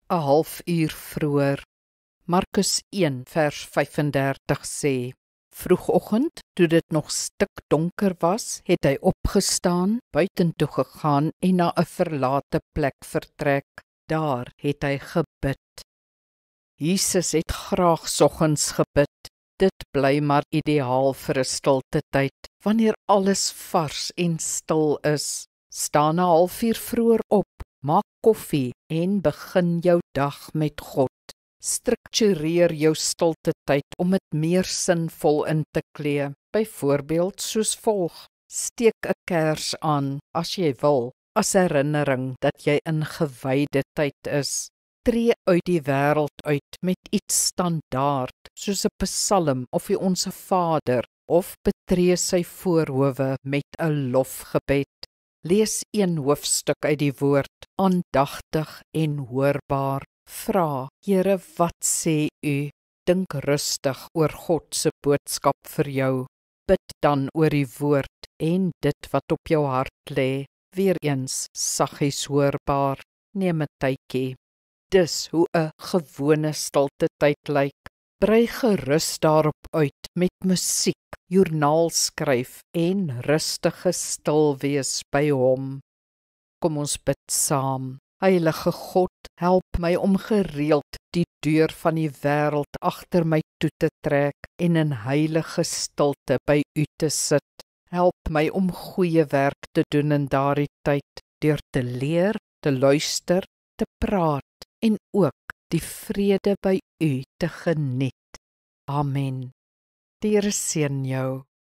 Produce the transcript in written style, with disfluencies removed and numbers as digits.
'n halfuur vroeër. Markus 1 vers 35 sê: Vroegoggend, toe dit nog stikdonker was, het hy opgestaan, buitentoe gegaan en na 'n verlate plek vertrek. Daar het hy gebid. Jesus het graag soggens gebid. Dit bly maar ideaal vir 'n stilte tyd, wanneer alles vars en stil is. Staan 'n halfuur vroeër op, maak koffie en begin jou dag met God. Struktureer jou stilte tyd om dit meer sinvol in te klee. Byvoorbeeld soos volg: steek 'n kers aan as jy wil, as herinnering dat jy in gewyde tyd is. Tree uit die wêreld uit met iets standaard, soos 'n psalm of die Onse Vader, of betree sy voorhoewe met 'n lofgebed. Lees een hoofstuk uit die woord, aandagtig en hoorbaar. Vra: Here, wat sê U? Dink rustig oor God se boodskap vir jou. Bid dan oor die woord en dit wat op jou hart lê. Weereens saggies hoorbaar. Neem 'n tydjie. Dis hoe 'n gewone stilte tyd lyk. Brei gerus daarop uit met musiek, joernaal skryf en rustige stil wees by Hom. Kom ons bid saam. Heilige God, help my om gereeld die deur van die wêreld agter my toe te trek en in heilige stilte by U te sit. Help my om goeie werk te doen in daardie tyd, deur te leer, te luister, te praat en ook die vrede by U te geniet. Amen. Die Here seën jou.